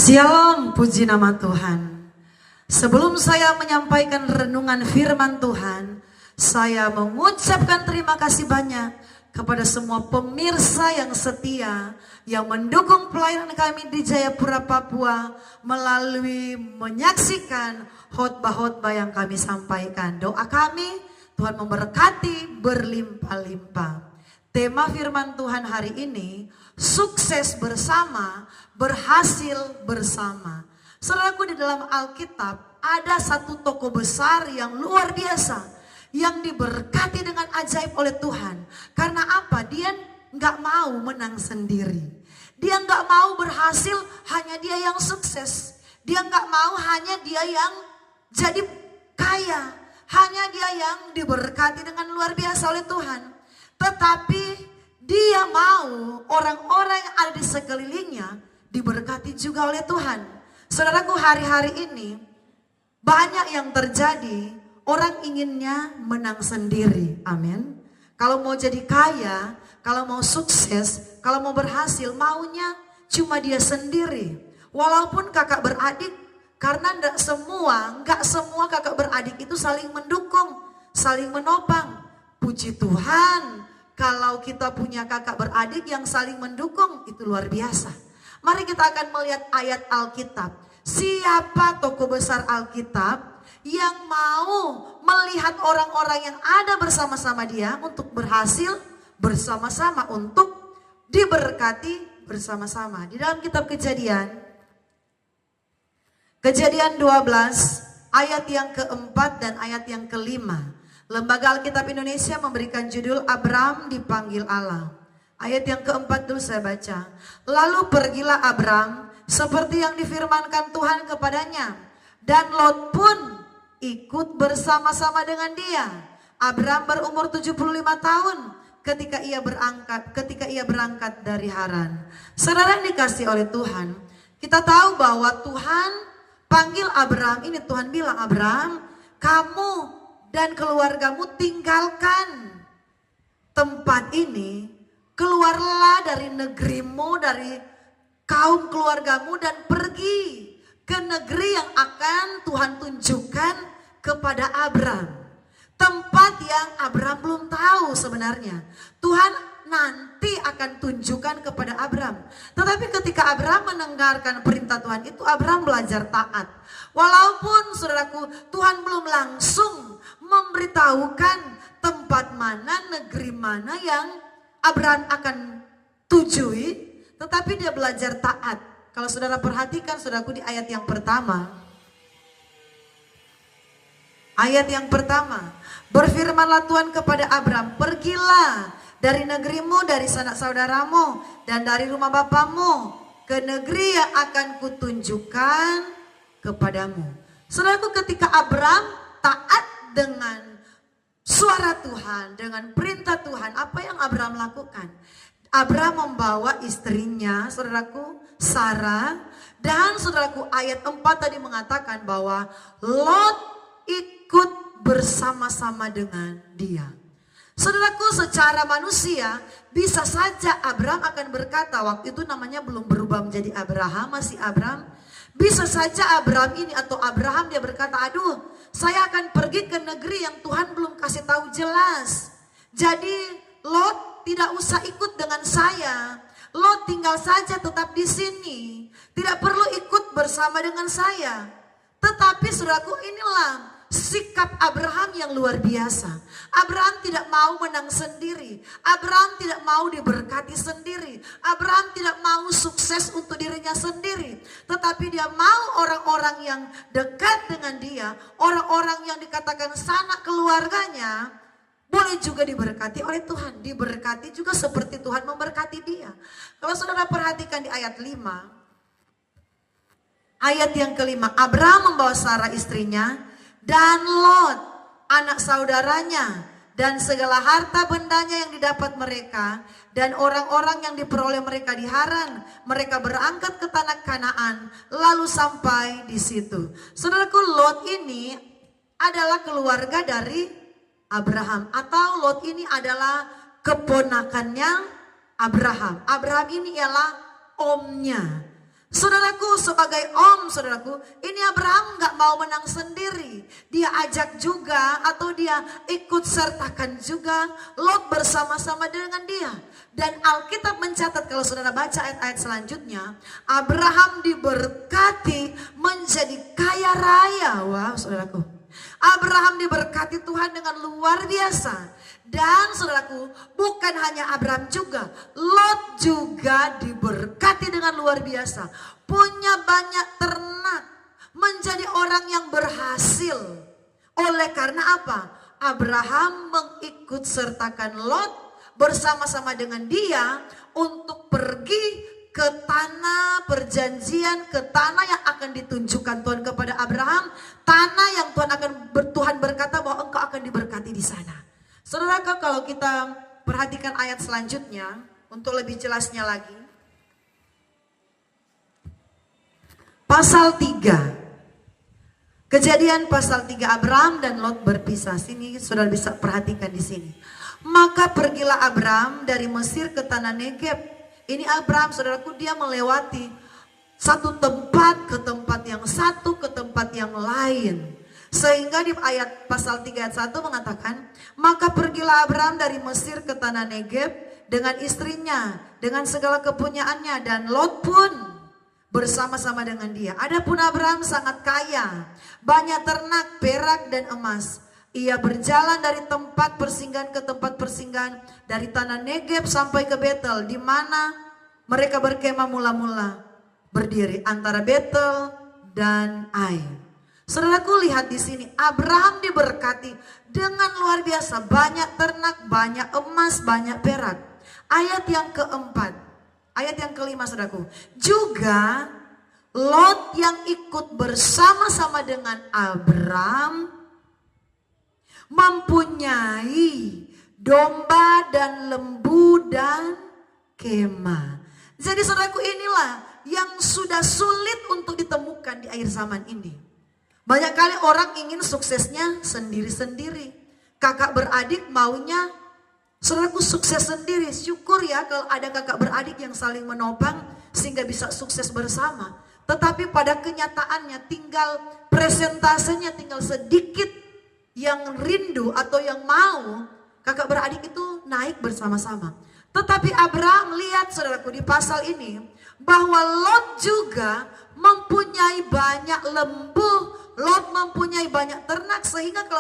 Shalom, puji nama Tuhan. Sebelum saya menyampaikan renungan firman Tuhan, saya mengucapkan terima kasih banyak kepada semua pemirsa yang setia yang mendukung pelayanan kami di Jayapura, Papua melalui menyaksikan khotbah-khotbah yang kami sampaikan. Doa kami, Tuhan memberkati berlimpah-limpah. Tema firman Tuhan hari ini, sukses bersama, berhasil bersama. Saudaraku, di dalam Alkitab ada satu tokoh besar yang luar biasa, yang diberkati dengan ajaib oleh Tuhan. Karena apa? Dia nggak mau menang sendiri. Dia nggak mau berhasil hanya dia yang sukses. Dia nggak mau hanya dia yang jadi kaya. Hanya dia yang diberkati dengan luar biasa oleh Tuhan. Tetapi dia mau orang-orang yang ada di sekelilingnya diberkati juga oleh Tuhan. Saudaraku, hari-hari ini banyak yang terjadi, orang inginnya menang sendiri. Amin. Kalau mau jadi kaya, kalau mau sukses, kalau mau berhasil, maunya cuma dia sendiri. Walaupun kakak beradik, karena enggak semua kakak beradik itu saling mendukung, saling menopang. Puji Tuhan, kalau kita punya kakak beradik yang saling mendukung, itu luar biasa. Mari kita akan melihat ayat Alkitab. Siapa tokoh besar Alkitab yang mau melihat orang-orang yang ada bersama-sama dia untuk berhasil bersama-sama, untuk diberkati bersama-sama. Di dalam kitab Kejadian 12 ayat yang keempat dan ayat yang kelima. Lembaga Alkitab Indonesia memberikan judul Abram dipanggil Allah. Ayat yang keempat dulu saya baca. Lalu pergilah Abram seperti yang difirmankan Tuhan kepadanya. Dan Lot pun ikut bersama-sama dengan dia. Abram berumur 75 tahun ketika ia berangkat dari Haran. Saudara yang dikasih oleh Tuhan, kita tahu bahwa Tuhan panggil Abram, ini Tuhan bilang, Abram, kamu dan keluargamu tinggalkan tempat ini, keluarlah dari negerimu, dari kaum keluargamu dan pergi ke negeri yang akan Tuhan tunjukkan kepada Abram. Tempat yang Abram belum tahu sebenarnya. Tuhan nanti akan tunjukkan kepada Abram. Tetapi ketika Abram mendengarkan perintah Tuhan itu, Abram belajar taat. Walaupun saudaraku, Tuhan belum langsung memberitahukan tempat mana, negeri mana yang Abram akan tujui, tetapi dia belajar taat. Kalau saudara perhatikan, saudaraku, di ayat yang pertama. Ayat yang pertama, berfirmanlah Tuhan kepada Abram, pergilah dari negerimu, dari sanak saudaramu, dan dari rumah bapamu, ke negeri yang akan kutunjukkan kepadamu. Saudaraku, ketika Abram taat dengan suara Tuhan, dengan perintah Tuhan, apa yang Abram lakukan? Abram membawa istrinya, saudaraku, Sarah, dan saudaraku, ayat 4 tadi mengatakan bahwa Lot ikut bersama-sama dengan dia. Saudaraku, secara manusia bisa saja Abram akan berkata, waktu itu namanya belum berubah menjadi Abraham, masih Abram. Bisa saja Abram ini atau Abraham dia berkata, aduh, saya akan pergi ke negeri yang Tuhan belum kasih tahu jelas. Jadi Lot tidak usah ikut dengan saya. Lot tinggal saja tetap di sini. Tidak perlu ikut bersama dengan saya. Tetapi saudaraku, inilah sikap Abraham yang luar biasa. Abraham tidak mau menang sendiri. Abraham tidak mau diberkati sendiri. Abraham tidak mau sukses untuk dirinya sendiri. Tetapi dia mau orang-orang yang dekat dengan dia, orang-orang yang dikatakan sanak keluarganya, boleh juga diberkati oleh Tuhan. Diberkati juga seperti Tuhan memberkati dia. Kalau saudara perhatikan di ayat 5. Ayat yang kelima, Abraham membawa Sarah istrinya dan Lot anak saudaranya dan segala harta bendanya yang didapat mereka dan orang-orang yang diperoleh mereka di Haran. Mereka berangkat ke tanah Kanaan lalu sampai di situ. Saudaraku, Lot ini adalah keluarga dari Abraham, atau Lot ini adalah keponakannya Abraham. Abraham ini ialah omnya. Saudaraku, sebagai om, saudaraku, ini Abraham gak mau menang sendiri. Dia ajak juga atau dia ikut sertakan juga Lot bersama-sama dengan dia. Dan Alkitab mencatat, kalau saudara baca ayat-ayat selanjutnya, Abraham diberkati menjadi kaya raya. Wah, saudaraku, Abraham diberkati Tuhan dengan luar biasa. Dan saudaraku, bukan hanya Abraham juga, Lot juga diberkati dengan luar biasa. Punya banyak ternak, menjadi orang yang berhasil. Oleh karena apa? Abraham mengikut sertakan Lot bersama-sama dengan dia untuk pergi ke tanah perjanjian, ke tanah yang akan ditunjukkan Tuhan kepada Abraham, tanah yang Tuhan berkata bahwa engkau akan diberkati di sana. Saudara, kalau kita perhatikan ayat selanjutnya untuk lebih jelasnya lagi. Pasal 3. Kejadian pasal 3, Abraham dan Lot berpisah. Sini saudara bisa perhatikan di sini. Maka pergilah Abraham dari Mesir ke tanah Negeb. Ini Abraham, saudaraku, dia melewati satu tempat ke tempat yang satu ke tempat yang lain. Sehingga di ayat pasal 3 ayat 1 mengatakan, maka pergilah Abraham dari Mesir ke tanah Negeb dengan istrinya, dengan segala kepunyaannya, dan Lot pun bersama-sama dengan dia. Adapun Abraham sangat kaya, banyak ternak, perak dan emas. Ia berjalan dari tempat persinggahan ke tempat persinggahan, dari tanah Negeb sampai ke Betel, di mana mereka berkemah mula-mula berdiri antara Betel dan Ai. Saudaraku, lihat di sini Abraham diberkati dengan luar biasa, banyak ternak, banyak emas, banyak perak. Ayat yang keempat, ayat yang kelima, saudaraku, juga Lot yang ikut bersama-sama dengan Abraham mempunyai domba dan lembu dan kemah. Jadi saudaraku, inilah yang sudah sulit untuk ditemukan di akhir zaman ini. Banyak kali orang ingin suksesnya sendiri-sendiri. Kakak beradik maunya, saudaraku, sukses sendiri. Syukur ya kalau ada kakak beradik yang saling menopang sehingga bisa sukses bersama. Tetapi pada kenyataannya tinggal presentasenya tinggal sedikit yang rindu atau yang mau kakak beradik itu naik bersama-sama. Tetapi Abraham, lihat saudaraku di pasal ini bahwa Lot juga mempunyai banyak lembu, Lot mempunyai banyak ternak, sehingga kalau